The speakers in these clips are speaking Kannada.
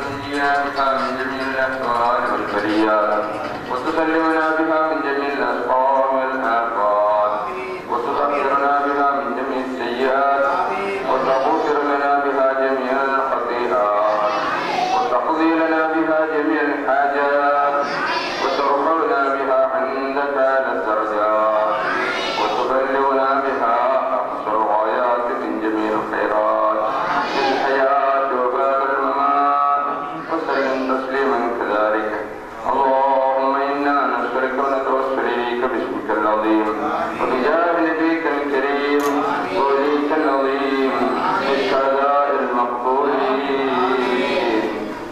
وتنجينا بها من جميع الأحوال والبليات وتسلمنا بها من جميع الأسقام والآفات وتطهرنا بها من جميع السيئات وتغفر لنا بها جميع الخطيئات وتقضي لنا بها جميع الحاجات وترفعنا بها عندك على الدرجات وتبلغنا بها أقصى الغايات من جميع الخيرات في الحياة وبعد الممات وسلم تسليما كذلك. اللهم إنا نسألك ونتوسل إليك باسمك العظيم وبجاه نبيك الكريم ووليك العظيم بالشهداء المقبولين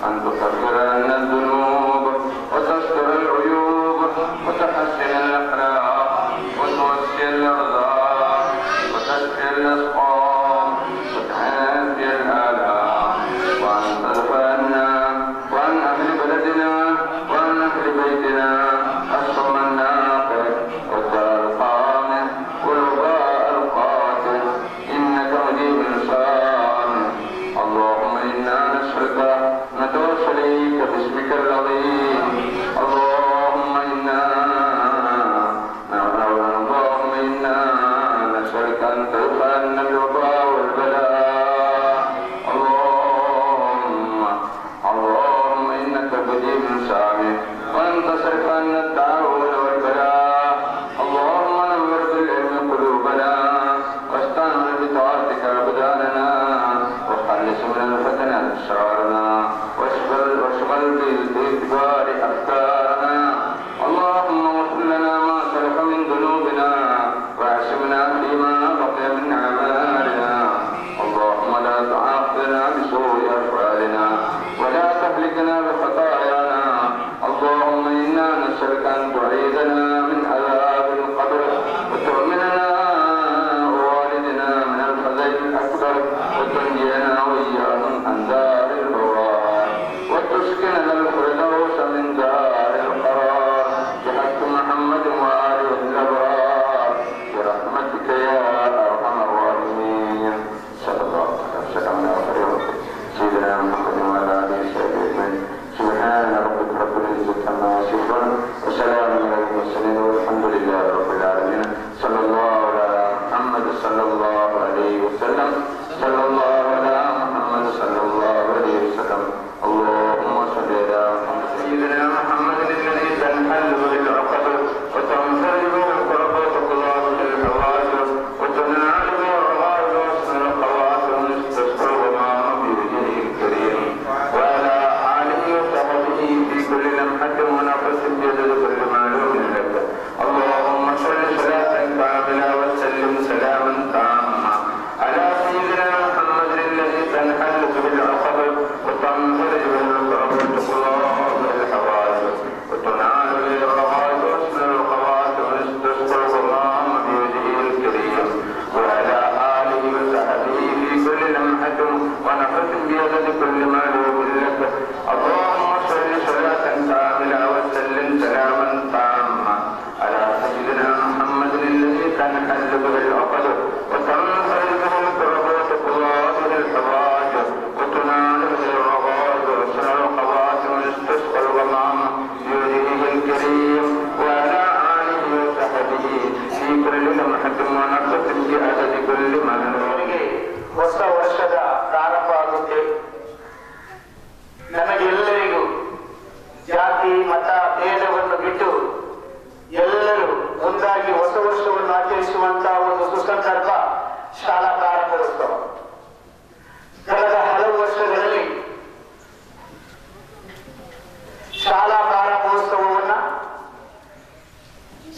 أن تكفر عنا الذنوب وتستر العيوب وتحسن الأخلاق وتوسع الأرزاق وتشفي الأسقام وتعافي الآلام وأن تدفع عنا وعن أهل بلدنا وعن أهل بيتنا الصم الناقل والدار القامة والوباء القاتل إنك مجيب الإنسان. اللهم إنا نسألك نتوسل إليك باسمك العظيم. اللهم إنا نسألك أن تدفع عنا الوباء والبلاء. اللهم إنك مجيب سامع وأن تصرف عنا التعاون والبلاء. اللهم نور بالعلم قلوبنا واستعمل بطاعتك أبداننا وخلص من الفتن أسرارنا واشغل بالاعتبار أفكارنا. اللهم اغفر لنا ما سلف من ذنوبنا واعصمنا فيما بقي من أعمالنا. اللهم لا تعاقبنا بسوء أفعالنا ولا تهلكنا بخطايانا. اللهم إنا نسألك أن تعيذنا من عذاب القبر وتؤمننا ووالدنا من الفزع الأكبر وتنجينا وإياهم عن دار البوار وتسكننا الفردوس من دار القرار بحق محمد وآله الأبرار برحمتك يا أرحم الراحمين. صلى الله عليه وسلم على سيدنا محمد وعلى آله وصحبه أجمعين. سبحان ربك رب العزة عما يصفون وسلام على المرسلين والحمد لله رب العالمين. صلى الله على محمد صلى الله عليه وسلم. صلى الله على محمد صلى الله عليه وسلم. اللهم صل على محمد سيدنا محمد الذي تنحل به العقد وتنفرج به الكرب وتقضى به الحوائج وتنال به الرغائب وحسن الخواطر وتستسقى الغمام بوجهه الكريم وعلى آله وصحبه في كل لمحة ونفس بجد كل معلوم لك. اللهم صل صلاة كاملة وسلم سلاما تاما على سيدنا محمد الذي تنحل به العقد وتنفرج به الكرب وتقضى به الحوائج وتنال به الرغائب وحسن الخواطر وتستسقى الغمام بوجهه الكريم وعلى آله وصحبه في كل لمحة ونفس بجد كل معلوم لك. اللهم صل صلاة كاملة وسلم سلاما تاما على سيدنا محمد الذي تنحل به العقد وتنفرج به الكرب وتقضى به الحوائج وتنال به الرغائب وحسن الخواطر وتستسقى الغمام بوجهه الكريم وعلى آله وصحبه في كل لمحة ونفس بعدد كل معلوم. ಹೊಸ ವರ್ಷದ ಪ್ರಾರಂಭ ಆಗುತ್ತೆ. ನಮಗೆಲ್ಲರಿಗೂ ಜಾತಿ ಮತ ಭೇದವನ್ನು ಬಿಟ್ಟು ಎಲ್ಲರೂ ಒಂದಾಗಿ ಹೊಸ ವರ್ಷವನ್ನು ಆಚರಿಸುವಂತಹ ಒಂದು ಸುಸಂದರ್ಭ ಶಾಲಾ ಪ್ರಾರಂಭೋತ್ಸವ. ಕಳೆದ ಹಲವು ವರ್ಷಗಳಲ್ಲಿ ಶಾಲಾ ಪ್ರಾರಂಭೋತ್ಸವವನ್ನ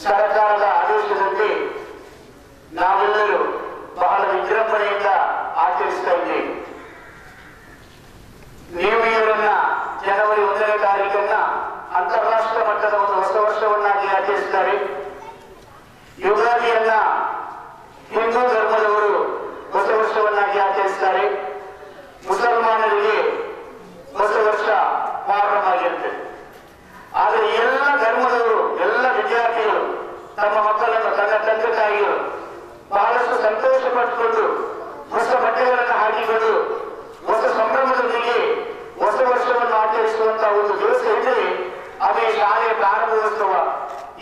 ಸರ್ಕಾರದ ಆದೇಶದಂತೆ ನಾವೆಲ್ಲರೂ ಬಹಳ ವಿಜೃಂಭಣೆಯಿಂದ ಆಚರಿಸ್ತಾ ಇದ್ದೇವೆ. ನ್ಯೂ ಇಯರ್ ಅನ್ನ ಜನವರಿ 1ನೇ ತಾರೀಕನ್ನ ಅಂತಾರಾಷ್ಟ್ರೀಯ ಮಟ್ಟದ ಒಂದು ಹೊಸ ವರ್ಷವನ್ನಾಗಿ ಆಚರಿಸುತ್ತಾರೆ. ಯುಗಾದಿಯನ್ನ ಹಿಂದೂ ಧರ್ಮದವರು ಹೊಸ ವರ್ಷವನ್ನಾಗಿ ಆಚರಿಸುತ್ತಾರೆ. ಮುಸಲ್ಮಾನರಿಗೆ ಹೊಸ ವರ್ಷ ಮೊಹರಂ ಆಗಿರುತ್ತೆ. ಆದರೆ ಎಲ್ಲ ಧರ್ಮದವರು ಎಲ್ಲ ವಿದ್ಯಾರ್ಥಿಗಳು ತಮ್ಮ ಮಕ್ಕಳನ್ನು ತನ್ನ ತಂದೆ ತಾಯಿಗಳು ಬಹಳಷ್ಟು ಸಂತೋಷ ಪಟ್ಟುಕೊಂಡು ಹೊಸ ಬಟ್ಟೆಗಳನ್ನು ಹಾಕಿಕೊಂಡು ಹೊಸ ಸಂಭ್ರಮದೊಂದಿಗೆ ಹೊಸ ವರ್ಷವನ್ನು ಅದೇ ಶಾಲೆಯ ಪ್ರಾರಂಭೋತ್ಸವ.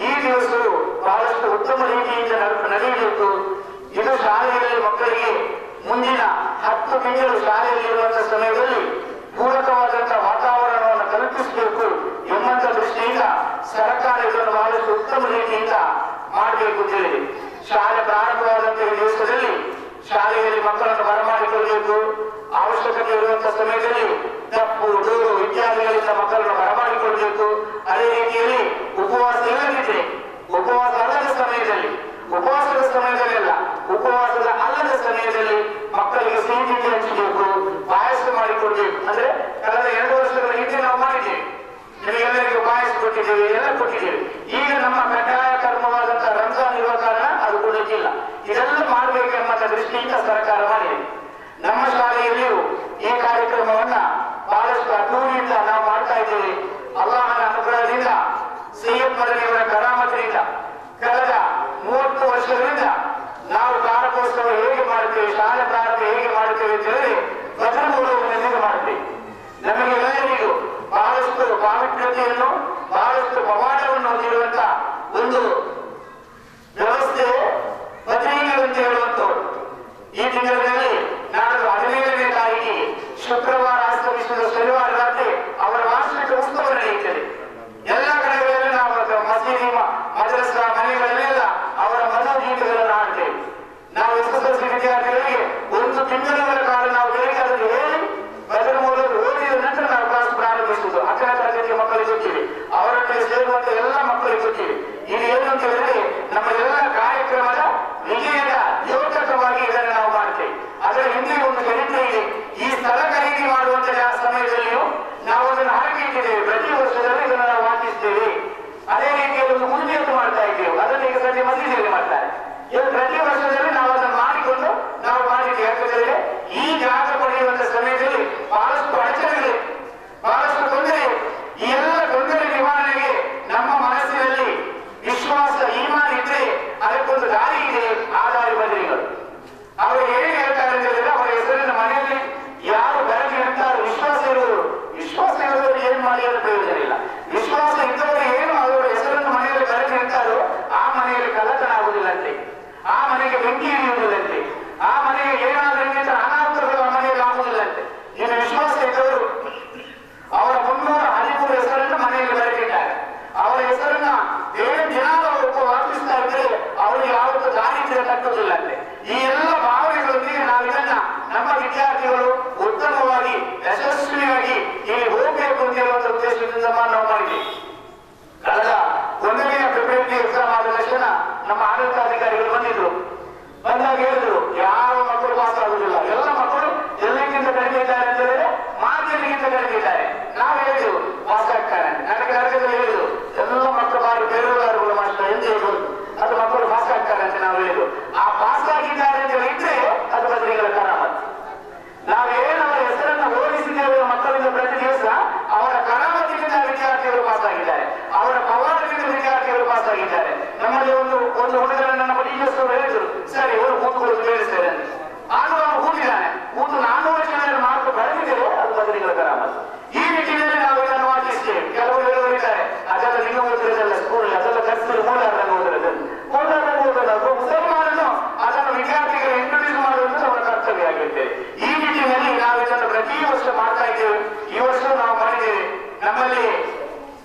ಈ ದಿವಸವು ಬಹಳಷ್ಟು ಉತ್ತಮ ರೀತಿಯಿಂದ ನಡೆಯಬೇಕು. ಇದು ಶಾಲೆಯಲ್ಲಿ ಮಕ್ಕಳಿಗೆ ಮುಂದಿನ 10 ತಿಂಗಳು ಶಾಲೆಯಲ್ಲಿರುವಂತಹ ಸಮಯದಲ್ಲಿ ಪೂರಕವಾದಂತಹ ವಾತಾವರಣವನ್ನು ಕಲ್ಪಿಸಬೇಕು ಎಂಬಂತ ದೃಷ್ಟಿಯಿಂದ ಸರ್ಕಾರ ಇದನ್ನು ಬಹಳಷ್ಟು ಉತ್ತಮ ರೀತಿಯಿಂದ ಮಾಡಬೇಕು ಅಂತ ಹೇಳಿದೆ. ಶಾಲೆ ಪ್ರಾರಂಭವಾದಂತಹ ಈ ದಿವಸದಲ್ಲಿ ಶಾಲೆಯಲ್ಲಿ ಮಕ್ಕಳನ್ನು ಬರಮಾಡಿಕೊಳ್ಳಬೇಕು. ಅವಶ್ಯಕತೆ ಇರುವಂತಹ ಸಮಯದಲ್ಲಿ ತಪ್ಪು ದೂರು ಇತ್ಯಾದಿಗಳಿಂದ ಮಕ್ಕಳನ್ನು ಬರಮಾಡಿಕೊಳ್ಳಬೇಕು. ಅದೇ ರೀತಿಯಲ್ಲಿ ಉಪವಾಸ ಇಲ್ಲದಿದ್ರೆ ಉಪವಾಸ ಅಲ್ಲದ ಸಮಯದಲ್ಲಿ, ಉಪವಾಸದ ಸಮಯದಲ್ಲೆಲ್ಲ ಉಪವಾಸದ ಅಲ್ಲದ ಸಮಯದಲ್ಲಿ ಮಕ್ಕಳಿಗೆ ಸಿಹಿ ತಿಂಡಿ ಹಂಚಬೇಕು, ಪಾಯಸ ಮಾಡಿಕೊಡ್ಬೇಕು. ಅಂದ್ರೆ ಕಳೆದ 2 ವರ್ಷಗಳ ಹಿಂದೆ ನಾವು ಮಾಡಿದ್ದೇವೆ, ನಿಮಗೆಲ್ಲರಿಗೂ ಪಾಯಸ ಕೊಟ್ಟಿದ್ದೇವೆ, ಎಲ್ಲ ಕೊಟ್ಟಿದ್ದೇವೆ. ಈಗ ನಮ್ಮ ಕಡ್ಡಾಯ ಕರ್ಮವಾದಂತಹ ರಂಜಾನ್ ಇರುವ ಕಾರಣ ಅದು ಕೊಡಲಿಕ್ಕಿಲ್ಲ. ಇದೆಲ್ಲ ಮಾಡಬೇಕೆಂಬ ದೃಷ್ಟಿಯಿಂದ ಸರ್ಕಾರ ಮಾಡಿದೆ. ನಮ್ಮ ಶಾಲೆಯಲ್ಲಿಯೂ ಈ ಕಾರ್ಯಕ್ರಮವನ್ನ ಬಹಳಷ್ಟು ಅದ್ದೂರಿಯಿಂದ ನಾವು ಮಾಡ್ತಾ ಇದ್ದೇವೆ. ಅಲ್ಲಾಹನ ಅನುಗ್ರಹದಿಂದ, ಸೈಯದ್ ಮದನಿಯವರ ಕರಾಮತಿನಿಂದ ಕಳೆದ 30 ವರ್ಷಗಳಿಂದ ನಾವು ಪ್ರಾರಂಭೋತ್ಸವ ಹೇಗೆ ಮಾಡುತ್ತೇವೆ, ಶಾಲೆ ಪ್ರಾರಂಭ ಹೇಗೆ ಮಾಡುತ್ತೇವೆ ಅಂತ ಹೇಳಿದ್ರೆ ಬದಲು ಮೂಲವನ್ನು ಮಾಡುತ್ತೇವೆ. ನಮಗೆ ಎಲ್ಲರಿಗೂ ಬಹಳಷ್ಟು ಪಾವಿತ್ರ್ಯತೆಯನ್ನು, ಬಹಳಷ್ಟು ಪವಾಡವನ್ನು ಹೊಂದಿರುವಂತ ಒಂದು ವ್ಯವಸ್ಥೆ ಬದಲಿಗೆ ಅಂತ ಹೇಳುವಂಥವ್ರು. ಈ ತಿಂಗಳಲ್ಲಿ ನಾಳೆ 17ನೇ ತಾರೀಕಿಗೆ ಶುಕ್ರವಾರ ಅಸ್ತಮಿಸಿದ ಶನಿವಾರ ರಾತ್ರಿ ಅವರ ವಾರ್ಷಿಕ ಉತ್ಸವ ನಡೆಯುತ್ತದೆ. ಎಲ್ಲ ಕಡೆಗಳಲ್ಲಿ ನಾವು ಮಸೀದಿ, ಮದ್ರಸಾ ಮನೆಗಳಲ್ಲೆಲ್ಲ ಅವರ ಮನೋಗೀತೆಗಳನ್ನು ಆಡ್ತೇವೆ. ನಾವು SSLC ವಿದ್ಯಾರ್ಥಿಗಳಿಗೆ 1 ತಿಂಗಳ ಕಾಲ ನಾವು ಬೇಕಾದಲ್ಲಿ ಹೇಳಿ ಬದಲ ಮೂಲಕ ಓದಿದ ನಂತರ ನಾವು ಕ್ಲಾಸ್ ಪ್ರಾರಂಭಿಸುವುದು. 10ನೇ ತರಗತಿಯ ಮಕ್ಕಳಿಗೆ ಗೊತ್ತಿದೆ, ಅವರೊಟ್ಟಿಗೆ ಸೇರುವಂತ ಎಲ್ಲ ಮಕ್ಕಳಿಗೆ ಗೊತ್ತಿದೆ. ಇದು ಏನು ಅಂತ ಹೇಳಿದ್ರೆ ನಮ್ಮ ಎಲ್ಲ ಕಾರ್ಯಕ್ರಮದ ವಿಜಯದ ದ್ಯೋತಕವಾಗಿ ಇದನ್ನು ನಾವು ಮಾಡ್ತೇವೆ. ಅದರ ಹಿಂದೆ ಒಂದು ಚರಿತ್ರೆ ಇದೆ. ಈ ಸ್ಥಳ ಖರೀದಿ ಮಾಡುವಂತಹ ಸಮಯದಲ್ಲಿಯೂ ನಾವು ಅದನ್ನು ಹಾಕಿ ಇಟ್ಟಿದ್ದೇವೆ. ಪ್ರತಿ ವರ್ಷದಲ್ಲಿ ಇದನ್ನು ನಾವು ವಾಚಿಸ್ತೇವೆ. ಅದೇ ರೀತಿಯಲ್ಲಿ ಒಂದು ಮುಂಜೆಯನ್ನು ಮಾಡ್ತಾ ಇದ್ದೇವೆ. ಅದನ್ನು ಈಗ ಪ್ರತಿ ಮಸೀದಿಯಲ್ಲಿ ಮಾಡ್ತಾರೆ. ಇದು ಪ್ರತಿ ವರ್ಷದಲ್ಲಿ ನಾವು ಅದನ್ನು ಮಾಡಿಕೊಂಡು ನಾವು ಮಾಡಿದ್ದೇವೆ. ಯಾಕಂದ್ರೆ ಈ ಜಾಗ ಪಡೆಯುವಂತ ಸಮಯದಲ್ಲಿ ಬಹಳಷ್ಟು ಅಡಚಣೆಗಳಿವೆ, ಬಹಳಷ್ಟು ತೊಂದರೆ. ಈ ಎಲ್ಲ ತೊಂದರೆ ನಿವಾರಣೆಗೆ ನಮ್ಮ ಮನಸ್ಸಿನಲ್ಲಿ ವಿಶ್ವಾಸ, ಈಮಾನ್ ಇದ್ರೆ ಅದಕ್ಕೊಂದು ದಾರಿ ಇದೆ. ಆ ದಾರಿ ಬದಲಿಗಳು ಅವರು ಹೇಗೆ ಹೇಳ್ತಾರೆ ಅಂತ ಹೇಳಿದ್ರೆ, ಅವರ ಹೆಸರಿನ ಮನೆಯಲ್ಲಿ ಯಾರು ಬೆಳಗ್ಗೆ ಇರ್ತಾರೋ ವಿಶ್ವಾಸ ಇರುವರು, ವಿಶ್ವಾಸ ಇರುವವರು ಏನ್ ಮಾಡಿದ್ರೆ ಪ್ರಯೋಜನ ಇಲ್ಲ. ವಿಶ್ವಾಸ ಇದ್ದವರು ಏನು ಅವರ ಹೆಸರನ್ನು ಮನೆಯಲ್ಲಿ ಬೆಳಗ್ಗೆ ಇರ್ತಾರೋ ಆ ಮನೆಯಲ್ಲಿ ಕಳ್ಳತನ ಆಗುವುದಿಲ್ಲಂತೆ, ಆ ಮನೆಗೆ ಬೆಂಕಿ ಹಿಡಿಯುವುದಿಲ್ಲಂತೆ, ಆ ಮನೆಗೆ ಏನಾದ್ರೂ ಅನಾಹುತಗಳು ಆ ಮನೆಯಲ್ಲಿ ಆಗುವುದಿಲ್ಲಂತೆ. ಇನ್ನು ವಿಶ್ವಾಸ ಇದ್ದವರು ಅವರ 313 ಹೆಸರನ್ನು ಮನೆಯಲ್ಲಿ ಬರೆದಿದ್ದಾರೆ. ಅವರ ಹೆಸರನ್ನ ಏಳು ದಿನ ಅವರು ವಾಪಿಸ್ತಾ ಇದ್ರೆ ಅವರಿಗೆ ಯಾವತ್ತೂ ದಾರಿದ್ರ್ಯ ತಟ್ಟುವುದಿಲ್ಲಂತೆ. ಈ ಎಲ್ಲ ಭಾವನೆಗಳೊಂದಿಗೆ ನಾವು ಇದನ್ನ ನಮ್ಮ ವಿದ್ಯಾರ್ಥಿಗಳು ಉತ್ತಮವಾಗಿ ಯಶಸ್ವಿಯಾಗಿ ಇಲ್ಲಿ ಹೋಗಬೇಕು ಅಂತ ಹೇಳುವಂತ ಉದ್ದೇಶದಿಂದ ನಾವು ಮಾಡಿದ್ದೀವಿ. ಕಳೆದ 1ನೇ ಪ್ರಿಪರೇಟರಿ ಎಕ್ಸಾಮ್ ಆದ ತಕ್ಷಣ ನಮ್ಮ ಆಡಳಿತಾಧಿಕಾರಿಗಳು ಬಂದಾಗ ಹೇಳಿದ್ರು, ಯಾವ ಮಕ್ಕಳು ಪಾಸ್ ಆಗುದಿಲ್ಲ, ಎಲ್ಲ ಮಕ್ಕಳು ಎಲ್ಲಕ್ಕಿಂತ ಕಡಿಮೆ ಇದ್ದಾರೆ ಅಂತ ಹೇಳಿದ್ರೆ ಮಾಧ್ಯಮಕ್ಕಿಂತ ಕಡಿಮೆ ಇದ್ದಾರೆ. ನಾವು ಹೇಳಿದ್ರು ಪಾಸ್ ಆಗ್ತಾರೆ. ನನಗೆ ನರಕದಲ್ಲಿ ಹೇಳಿದ್ರು ಎಲ್ಲ ಮಕ್ಕಳು ಬಾರಿ ಬೇರೆಯವರುಗಳು ಮಾಸ್ಟರ್ ಎಂದು ಹೇಳ್ಬೋದು, ಅದು ಮಕ್ಕಳು ಪಾಸ್ ಆಗ್ತಾರೆ ಅಂತ ನಾವು ಹೇಳಿದ್ರು. ಆ ಪಾಸ್ ಆಗಿದ್ದಾರೆ ಅಂತ ಹೇಳಿದ್ರೆ ಅದು ಬದಲಿಗಳ ಕರಾಮತ್. ನಾವೇನು ಅವರ ಹೆಸರನ್ನು ಓದಿಸಿದ್ದೇವೆ ಮಕ್ಕಳಿಂದ ಪ್ರತಿ ದಿವಸ ಅವರ ಕರಾಮತಿನಿಂದ ವಿದ್ಯಾರ್ಥಿಗಳು ಪಾಸ್ ಆಗಿದ್ದಾರೆ, ಅವರ ಪವಾಡದಿಂದ ವಿದ್ಯಾರ್ಥಿಗಳು ಪಾಸ್ ಆಗಿದ್ದಾರೆ. ನಮ್ಮಲ್ಲಿ ಒಂದು ಹುಡುಗರನ್ನು ನಮ್ಮ ಟೀಚರ್ಸ್ ಹೇಳಿದ್ರು, ಸರಿ ಇವರು ಕೂತ್ಕೊಳ್ಳೋದು ಹೇಳಿಸ್ತೇನೆ ಅಂತ. ಆಗ ಅವನು ಕೂತಿದ್ದಾನೆ, ಕೂತು 400 ಜನರ ಮಾರ್ಕ್ ಬರೆದಿದ್ದೇವೆ, ಅದು ಬದಲಿಗಳ ಕರಾಮತ್. ಈ ನಿಟ್ಟಿನಲ್ಲಿ ನಾವು ಇದನ್ನು ವಾಚಿಸ್ತೇವೆ. ಕೆಲವರು ಹೇಳುವರಿದ್ದಾರೆ, ಅದೆಲ್ಲ ನೀವು ಓದಿರೋದಲ್ಲ ಸ್ಕೂಲ್, ಅದೆಲ್ಲ ಕರ್ತರು ಮೂಲಾರ್ದಂಗೆ ಓದಿರೋದು, ಮುಸಲ್ಮಾನನು ಅದನ್ನು ವಿದ್ಯಾರ್ಥಿಗಳು ಇಂಟ್ರೊಡ್ಯೂಸ್ ಮಾಡುವುದು ಅವರ ಕರ್ತವ್ಯ ಆಗಿರುತ್ತೆ. ಈ ನಿಟ್ಟಿನಲ್ಲಿ ನಾವು ಇದನ್ನು ಪ್ರತಿ ವರ್ಷ ಮಾಡ್ತಾ ಇದ್ದೇವೆ. ಈ ವರ್ಷ ನಾವು ಮಾಡಿದ್ದೇವೆ. ನಮ್ಮಲ್ಲಿ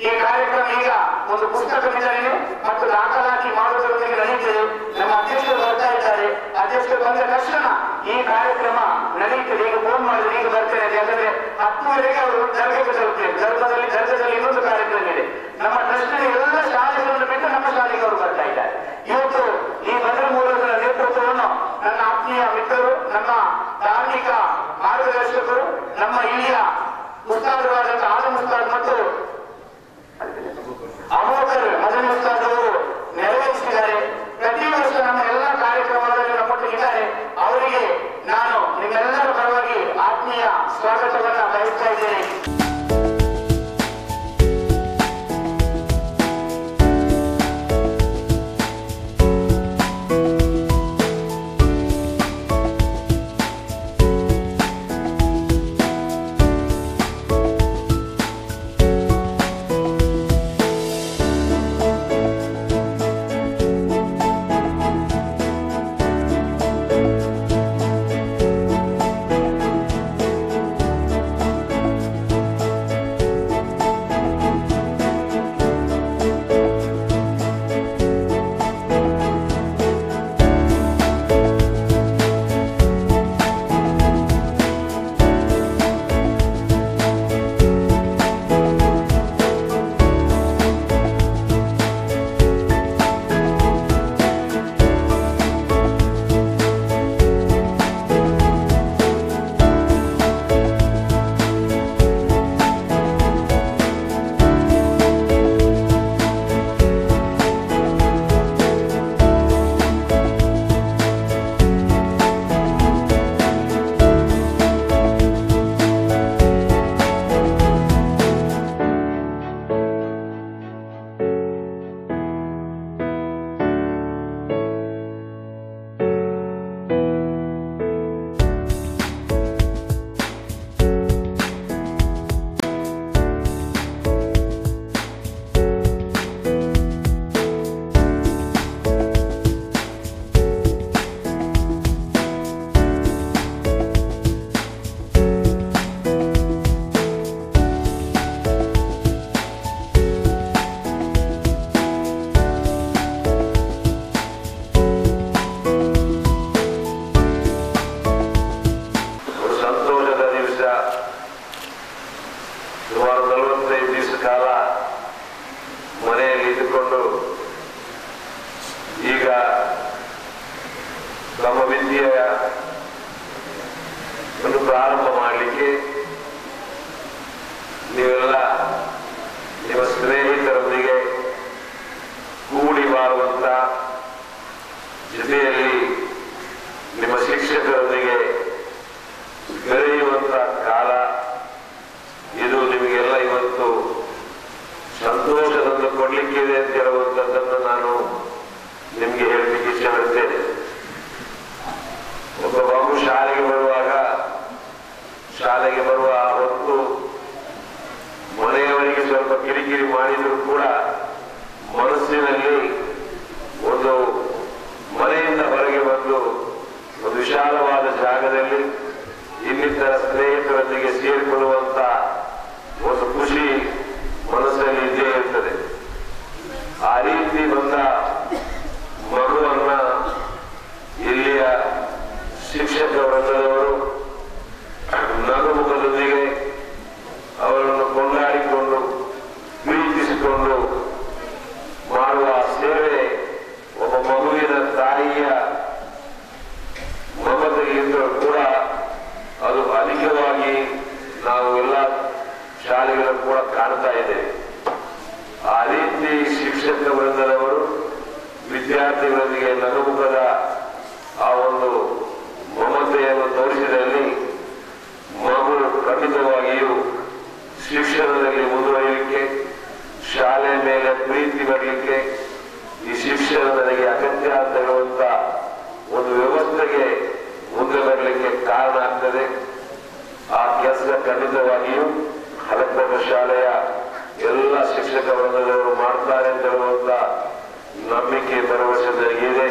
ಈ ಕಾರ್ಯಕ್ರಮ ಈಗ ಒಂದು ಪುಸ್ತಕ ವಿತರಣೆ ಮತ್ತು ದಾಖಲಾತಿ ಮಾಡುವುದರೊಂದಿಗೆ ನಡೆಯುತ್ತದೆ. ನಮ್ಮ ಅಧ್ಯಕ್ಷರು ಬರ್ತಾ ಇದ್ದಾರೆ. ಅಧ್ಯಕ್ಷರು ಬಂದ ತಕ್ಷಣ ಈ ಕಾರ್ಯಕ್ರಮ ನಡೆಯುತ್ತದೆ. ಈಗ ಫೋನ್ ಮಾಡಿದ್ರೆ ಈಗ ಬರ್ತೇನೆ, ಯಾಕಂದ್ರೆ 10:30ಗೆ ಅವರು ದರ್ಗಕ್ಕೆ ತಲುಪ್ತೇವೆ. ದರ್ಗದಲ್ಲಿ ಇನ್ನೊಂದು ಕಾರ್ಯಕ್ರಮ ಇದೆ. ನಮ್ಮ ಟ್ರಸ್ಟ್ನಲ್ಲಿ ಎಲ್ಲ ಶಾಲೆಗಳನ್ನು ಬಿಟ್ಟು ನಮ್ಮ ಶಾಲೆಗೆ ಅವರು ಬರ್ತಾ ಇದ್ದಾರೆ. ಇವತ್ತು ಈ ಬದಲ ಮೂಲಗಳ ನೇತೃತ್ವವನ್ನು ನನ್ನ ಆತ್ಮೀಯ ಮಿತ್ರರು, ನಮ್ಮ ಧಾರ್ಮಿಕ ಮಾರ್ಗದರ್ಶಕರು, ನಮ್ಮ ಇಲ್ಲಿಯ ಉಸ್ತಾದರಾದಂತಹ ಆಲಂ ಉಸ್ತಾದ್ ಮತ್ತು ಅಬೂಬಕರ್ ಮದನಿ ಉಸ್ತಾದ್ ಅವರು ನೆರವೇರಿಸಿದ್ದಾರೆ. ಪ್ರತಿ ವರ್ಷ ನಮ್ಮ ಎಲ್ಲ ಕಾರ್ಯಕ್ರಮಗಳಲ್ಲಿ ನಮ್ಮೊಟ್ಟಿಗಿದ್ದಾರೆ. ಅವರಿಗೆ ನಾನು ನಿಮ್ಮೆಲ್ಲರ ಪರವಾಗಿ ಆತ್ಮೀಯ ಸ್ವಾಗತವನ್ನ ಬಯಸ್ತಾ ಇದ್ದೇನೆ. ಕಾಲ ಮನೆಯಲ್ಲಿ ಇದ್ದುಕೊಂಡು ಈಗ ನಮ್ಮ ವಿದ್ಯೆಯ ಒಂದು ಪ್ರಾರಂಭ ಮಾಡಲಿಕ್ಕೆ ನೀವೆಲ್ಲ ನಿಮ್ಮ ಸ್ನೇಹಿತರೊಂದಿಗೆ ಕೂಡಿ ಬಾಳುವಂತ, ಜೊತೆಯಲ್ಲಿ ನಿಮ್ಮ ಶಿಕ್ಷಕರೊಂದಿಗೆ ಬೆರೆಯುವಂತ ಕಾಲ ಇದು. ನಿಮಗೆಲ್ಲ ಇವತ್ತು ಸಂತೋಷದಿಂದ ಕೊಡ್ಲಿಕ್ಕಿದೆ ಅಂತ ಹೇಳುವಂಥದ್ದನ್ನು ನಾನು ನಿಮಗೆ ಹೇಳಲಿಕ್ಕೆ ಇಷ್ಟಪಡ್ತೇನೆ. ಒಬ್ಬ ಮಗು ಶಾಲೆಗೆ ಬರುವ ಹೊತ್ತು ಮನೆಯವರಿಗೆ ಸ್ವಲ್ಪ ಕಿರಿಕಿರಿ ಮಾಡಿದ್ರು ಕೂಡ ಮನಸ್ಸಿನಲ್ಲಿ ಒಂದು ಮನೆಯಿಂದ ಹೊರಗೆ ಬಂದು ಒಂದು ವಿಶಾಲವಾದ ಜಾಗದಲ್ಲಿ ಇನ್ನಿತರ ಸ್ನೇಹಿತರೊಂದಿಗೆ ಸೇರಿಕೊಳ್ಳುವಂತ ಒಂದು ಖುಷಿ ಮನಸ್ಸಲ್ಲಿ ಇದ್ದೇ ಇರ್ತದೆ. ಆ ರೀತಿ ಬಂದ ಮಗುವನ್ನ ಇಲ್ಲಿಯ ಶಿಕ್ಷಕ ವೃಂದದವರು ನಗುಮುಖದೊಂದಿಗೆ ಅವರನ್ನು ಕೊಂಡಾಡಿಕೊಂಡು ಪ್ರೀತಿಸಿಕೊಂಡು ಮಾಡುವ ಸೇವೆ ಒಬ್ಬ ಮಗುವಿನ ತಾಯಿಯ ಮಮತೆಗಿಂತಲೂ ಕೂಡ ಅದು ಅಧಿಕವಾಗಿ ನಾವು ಎಲ್ಲ ಶಾಲೆಗಳನ್ನು ಕೂಡ ಕಾಣ್ತಾ ಇದ್ದೇವೆ. ಆ ರೀತಿ ಶಿಕ್ಷಕ ವೃಂದದವರು ವಿದ್ಯಾರ್ಥಿಗಳೊಂದಿಗೆ ನಗುಮುಖದ ಆ ಒಂದು ಮಮತೆಯನ್ನು ತೋರಿಸಿದಲ್ಲಿ ಮಗು ಖಂಡಿತವಾಗಿಯೂ ಶಿಕ್ಷಣದಲ್ಲಿ ಮುಂದುವರಿಯಲಿಕ್ಕೆ, ಶಾಲೆ ಮೇಲೆ ಪ್ರೀತಿ ಬರಲಿಕ್ಕೆ, ಈ ಶಿಕ್ಷಣ ನನಗೆ ಅಗತ್ಯ ಅಂತ ಹೇಳುವಂತ ಒಂದು ವ್ಯವಸ್ಥೆಗೆ ಮುಂದೆ ಬರಲಿಕ್ಕೆ ಕಾರಣ ಆಗ್ತದೆ. ಆ ಕೆಲಸ ಖಂಡಿತವಾಗಿಯೂ ಹಲಕನಗರ ಶಾಲೆಯ ಎಲ್ಲ ಶಿಕ್ಷಕ ವರ್ಗದವರು ಮಾಡ್ತಾರೆ ಅಂತ ಹೇಳುವಂತ ನಂಬಿಕೆ ಭರವಸೆ ನನಗಿದೆ.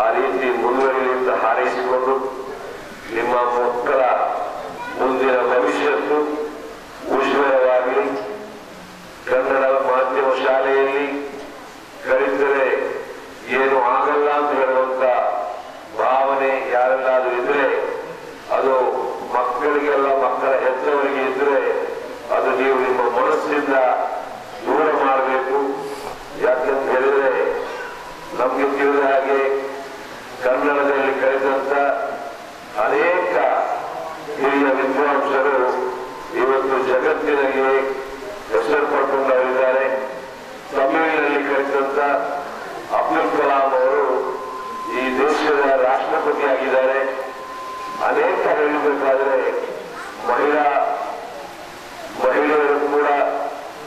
ಆ ರೀತಿ ಮುಂದುವರಿಯಲಿ ಅಂತ ಹಾರೈಸಿಕೊಂಡು ನಿಮ್ಮ ಮಕ್ಕಳ ಮುಂದಿನ ಭವಿಷ್ಯತ್ತು ಉಜ್ವಲವಾಗಲಿ. ಕನ್ನಡ ಮಾಧ್ಯಮ ಶಾಲೆಯಲ್ಲಿ ಕಲಿತರೆ ಏನು ಆಗಲ್ಲ ಅಂತ ಹೇಳುವಂತ ಭಾವನೆ ಯಾರೆಲ್ಲಾದ್ರೂ ಇದ್ರೆ ಅದು ಮಕ್ಕಳಿಗೆಲ್ಲ, ಮಕ್ಕಳ ಹೆತ್ತವರಿಗೆ ಇದ್ರೆ ಅದು ನೀವು ನಿಮ್ಮ ಮನಸ್ಸಿಂದ ದೂರ ಮಾಡಬೇಕು. ಯಾಕಂತ ಹೇಳಿದ್ರೆ ನಮ್ಗೆ ತಿಳಿದ ಹಾಗೆ ಕನ್ನಡದಲ್ಲಿ ಕಲಿತಂತ ಅನೇಕ ಹಿರಿಯ ವಿದ್ವಾಂಸರು ಇವತ್ತು ಜಗತ್ತಿನಲ್ಲಿ ಹೆಸರು ಪಡ್ಕೊಂಡವರಿದ್ದಾರೆ. ತಮಿಳಿನಲ್ಲಿ ಕಲಿತಂತ ಅಬ್ದುಲ್ ಕಲಾಂ ಅವರು ಈ ದೇಶದ ರಾಷ್ಟ್ರಪತಿ ಆಗಿದ್ದಾರೆ. ಅನೇಕ ಹೇಳಬೇಕಾದ್ರೆ ಮಹಿಳೆಯರು ಕೂಡ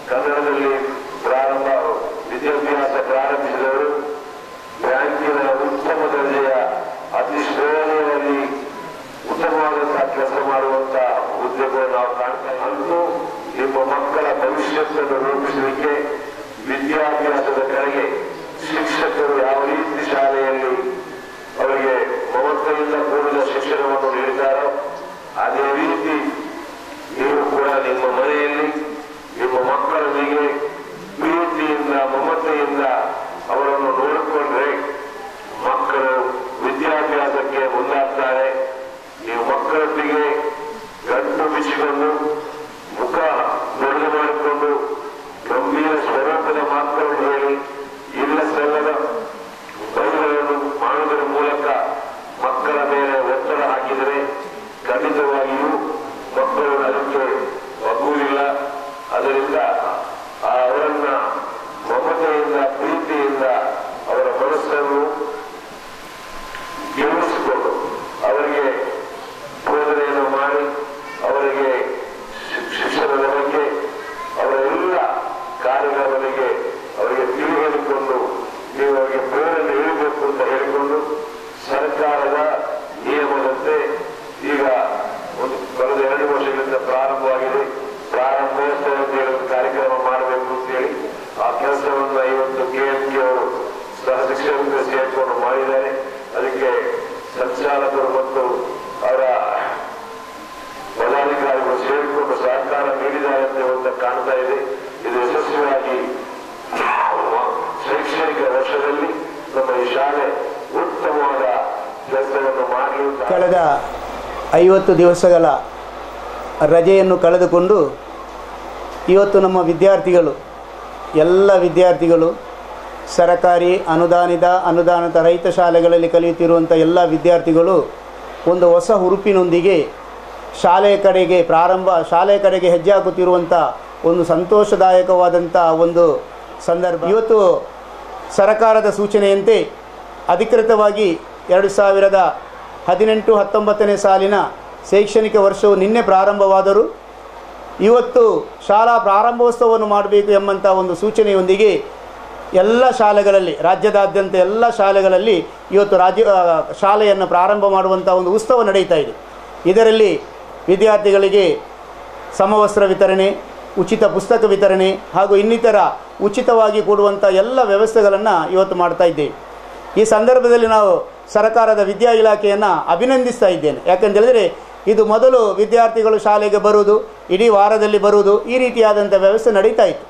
ಕನ್ನಡದಲ್ಲಿ ವಿದ್ಯಾಭ್ಯಾಸ ಪ್ರಾರಂಭಿಸಿದವರು. ಬ್ಯಾಂಕಿನ ಉತ್ತಮ ದರ್ಜೆಯ ಅತಿ ಶ್ರೇಣಿಯಲ್ಲಿ ಉತ್ತಮವಾದಂತಹ ಕೆಲಸ ಮಾಡುವಂತ ಉದ್ಯೋಗವನ್ನು ನಾವು ಕಾಣ್ತಾ ಇದ್ದು, ನಿಮ್ಮ ಮಕ್ಕಳ ಭವಿಷ್ಯವನ್ನು ರೂಪಿಸಲಿಕ್ಕೆ ವಿದ್ಯಾಭ್ಯಾಸದ ಕಡೆಗೆ ಶಿಕ್ಷಕರು ಯಾವ ರೀತಿ ಶಾಲೆಯಲ್ಲಿ ಅವರಿಗೆ ಮಮತೆಯಿಂದ ಕೂಡಿದ ಶಿಕ್ಷಣವನ್ನು ನೀಡಿದ್ದಾರೋ ಅದೇ ರೀತಿ ನೀವು ಕೂಡ ನಿಮ್ಮ ಮನೆಯಲ್ಲಿ ನಿಮ್ಮ ಮಕ್ಕಳೊಂದಿಗೆ ಪ್ರೀತಿಯಿಂದ, ಮಮತೆಯಿಂದ ಅವರನ್ನು ನೋಡಿಕೊಂಡ್ರೆ ಮಕ್ಕಳು ವಿದ್ಯಾಭ್ಯಾಸಕ್ಕೆ ಮುಂದಾಗ್ತಾರೆ. ನೀವು ಮಕ್ಕಳೊಂದಿಗೆ ಗಂಟು ಬಿಚ್ಚಿಕೊಂಡು ಮುಖ ದೊಡ್ಡದು ಮಾಡಿಕೊಂಡು ಗಂಭೀರ ಸ್ವರೂಪದ ಮಾತುಗಳನ್ನು ಹೇಳಿ ಇಲ್ಲ ಸಲ್ಲದ ಬೈಗಳನ್ನು ಮಾಡುವುದರ ಮೂಲಕ ಮಕ್ಕಳ ಮೇಲೆ ಒತ್ತಡ ಹಾಕಿದರೆ ಖಂಡಿತವಾಗಿಯೂ ಮಕ್ಕಳು ಅದಕ್ಕೆ ಒಗ್ಗುವುದಿಲ್ಲ. ಅದರಿಂದ ಅವರನ್ನ ಮಮತೆಯಿಂದ, ಪ್ರೀತಿಯಿಂದ ಅವರ ಮನಸ್ಸನ್ನು ಗೆಲ್ಲಿಸಿಕೊಂಡು ಅವರಿಗೆ ಬೋಧನೆಯನ್ನು ಮಾಡಿ ಅವರಿಗೆ ಶಿಕ್ಷಣದ ಬಗ್ಗೆ ಅವರ ಎಲ್ಲ ಕಾರ್ಯಗಳ ಬಗ್ಗೆ ಅವರಿಗೆ ತಿಳಿದುಕೊಂಡು ನೀವು ಅವರಿಗೆ ಪ್ರೇರಣೆ ನೀಡಬೇಕು ಅಂತ ಹೇಳಿಕೊಂಡು ಸರ್ಕಾರದ ನಿಯಮದಂತೆ ಈಗ ಕಳೆದ 2 ವರ್ಷಗಳಿಂದ ಪ್ರಾರಂಭವಾಗಿದೆ. ಪ್ರಾರಂಭೋತ್ಸವ ಅಂತ ಹೇಳಿ ಕಾರ್ಯಕ್ರಮ ಮಾಡಬೇಕು ಅಂತ ಹೇಳಿ ಆ ಕೆಲಸವನ್ನು ಇವತ್ತು KMK ಅವರು ಸಹ ಶಿಕ್ಷಕರು ಸೇರಿಕೊಂಡು ಮಾಡಿದ್ದಾರೆ. ಅದಕ್ಕೆ ಸಂಚಾಲಕರು ಮತ್ತು ಅವರ ಪದಾಧಿಕಾರಿಗಳು ಸೇರಿಕೊಂಡು ಸಹಕಾರ ನೀಡಿದ್ದಾರೆ ಅಂತ ಇವತ್ತು ಕಾಣ್ತಾ ಇದೆ. ಇದು ಯಶಸ್ವಿಯಾಗಿ ಶೈಕ್ಷಣಿಕ ವರ್ಷದಲ್ಲಿ ನಮ್ಮ ಈ ಶಾಲೆ ಉತ್ತಮವಾದ ಕೆಲಸವನ್ನು ಮಾಡಲಿ. ಕಳೆದ 50 ದಿವಸಗಳ ರಜೆಯನ್ನು ಕಳೆದುಕೊಂಡು ಇವತ್ತು ನಮ್ಮ ವಿದ್ಯಾರ್ಥಿಗಳು, ಎಲ್ಲ ವಿದ್ಯಾರ್ಥಿಗಳು ಸರಕಾರಿ ಅನುದಾನಿತ ರೈತ ಶಾಲೆಗಳಲ್ಲಿ ಕಲಿಯುತ್ತಿರುವಂಥ ಎಲ್ಲ ವಿದ್ಯಾರ್ಥಿಗಳು ಒಂದು ಹೊಸ ಹುರುಪಿನೊಂದಿಗೆ ಶಾಲೆಯ ಕಡೆಗೆ ಹೆಜ್ಜೆ ಹಾಕುತ್ತಿರುವಂಥ ಒಂದು ಸಂತೋಷದಾಯಕವಾದಂಥ ಒಂದು ಸಂದರ್ಭ. ಇವತ್ತು ಸರಕಾರದ ಸೂಚನೆಯಂತೆ ಅಧಿಕೃತವಾಗಿ 2018-19 ಸಾಲಿನ ಶೈಕ್ಷಣಿಕ ವರ್ಷವು ನಿನ್ನೆ ಪ್ರಾರಂಭವಾದರೂ ಇವತ್ತು ಶಾಲಾ ಪ್ರಾರಂಭೋತ್ಸವವನ್ನು ಮಾಡಬೇಕು ಎಂಬಂಥ ಒಂದು ಸೂಚನೆಯೊಂದಿಗೆ ಎಲ್ಲ ಶಾಲೆಗಳಲ್ಲಿ, ರಾಜ್ಯದಾದ್ಯಂತ ಎಲ್ಲ ಶಾಲೆಗಳಲ್ಲಿ ಇವತ್ತು ಶಾಲೆಯನ್ನು ಪ್ರಾರಂಭ ಮಾಡುವಂಥ ಒಂದು ಉತ್ಸವ ನಡೀತಾ ಇದೆ. ಇದರಲ್ಲಿ ವಿದ್ಯಾರ್ಥಿಗಳಿಗೆ ಸಮವಸ್ತ್ರ ವಿತರಣೆ, ಉಚಿತ ಪುಸ್ತಕ ವಿತರಣೆ ಹಾಗೂ ಇನ್ನಿತರ ಉಚಿತವಾಗಿ ಕೊಡುವಂಥ ಎಲ್ಲ ವ್ಯವಸ್ಥೆಗಳನ್ನು ಇವತ್ತು ಮಾಡ್ತಾ ಇದ್ದೇವೆ. ಈ ಸಂದರ್ಭದಲ್ಲಿ ನಾವು ಸರ್ಕಾರದ ವಿದ್ಯಾ ಇಲಾಖೆಯನ್ನು ಅಭಿನಂದಿಸ್ತಾ ಇದ್ದೇನೆ. ಯಾಕೆಂತೇಳಿದರೆ ಇದು ಮೊದಲು ವಿದ್ಯಾರ್ಥಿಗಳು ಶಾಲೆಗೆ ಬರುವುದು, ಇಡೀ ವಾರದಲ್ಲಿ ಬರುವುದು, ಈ ರೀತಿಯಾದಂಥ ವ್ಯವಸ್ಥೆ ನಡೀತಾ ಇತ್ತು.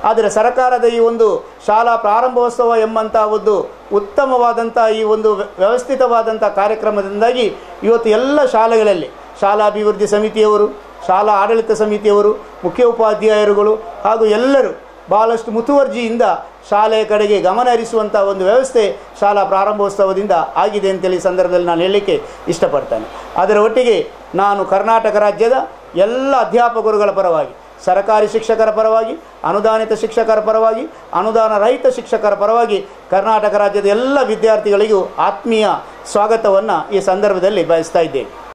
ಆದರೆ ಸರ್ಕಾರದ ಈ ಒಂದು ಶಾಲಾ ಪ್ರಾರಂಭೋತ್ಸವ ಎಂಬಂಥ ಒಂದು ಉತ್ತಮವಾದಂಥ ಈ ಒಂದು ವ್ಯವಸ್ಥಿತವಾದಂಥ ಕಾರ್ಯಕ್ರಮದಿಂದಾಗಿ ಇವತ್ತು ಎಲ್ಲ ಶಾಲೆಗಳಲ್ಲಿ ಶಾಲಾಭಿವೃದ್ಧಿ ಸಮಿತಿಯವರು, ಶಾಲಾ ಆಡಳಿತ ಸಮಿತಿಯವರು, ಮುಖ್ಯೋಪಾಧ್ಯಾಯರುಗಳು ಹಾಗೂ ಎಲ್ಲರೂ ಭಾಳಷ್ಟು ಮುತುವರ್ಜಿಯಿಂದ ಶಾಲೆಯ ಕಡೆಗೆ ಗಮನ ಹರಿಸುವಂಥ ಒಂದು ವ್ಯವಸ್ಥೆ ಶಾಲಾ ಪ್ರಾರಂಭೋತ್ಸವದಿಂದ ಆಗಿದೆ ಅಂತೇಳಿ ಸಂದರ್ಭದಲ್ಲಿ ನಾನು ಹೇಳಲಿಕ್ಕೆ ಇಷ್ಟಪಡ್ತೇನೆ. ಅದರ ಒಟ್ಟಿಗೆ ನಾನು ಕರ್ನಾಟಕ ರಾಜ್ಯದ ಎಲ್ಲ ಅಧ್ಯಾಪಕರುಗಳ ಪರವಾಗಿ, ಸರ್ಕಾರಿ ಶಿಕ್ಷಕರ ಪರವಾಗಿ, ಅನುದಾನಿತ ಶಿಕ್ಷಕರ ಪರವಾಗಿ, ಅನುದಾನ ರಹಿತ ಶಿಕ್ಷಕರ ಪರವಾಗಿ ಕರ್ನಾಟಕ ರಾಜ್ಯದ ಎಲ್ಲ ವಿದ್ಯಾರ್ಥಿಗಳಿಗೂ ಆತ್ಮೀಯ ಸ್ವಾಗತವನ್ನು ಈ ಸಂದರ್ಭದಲ್ಲಿ ಬಯಸ್ತಾ ಇದ್ದೇನೆ.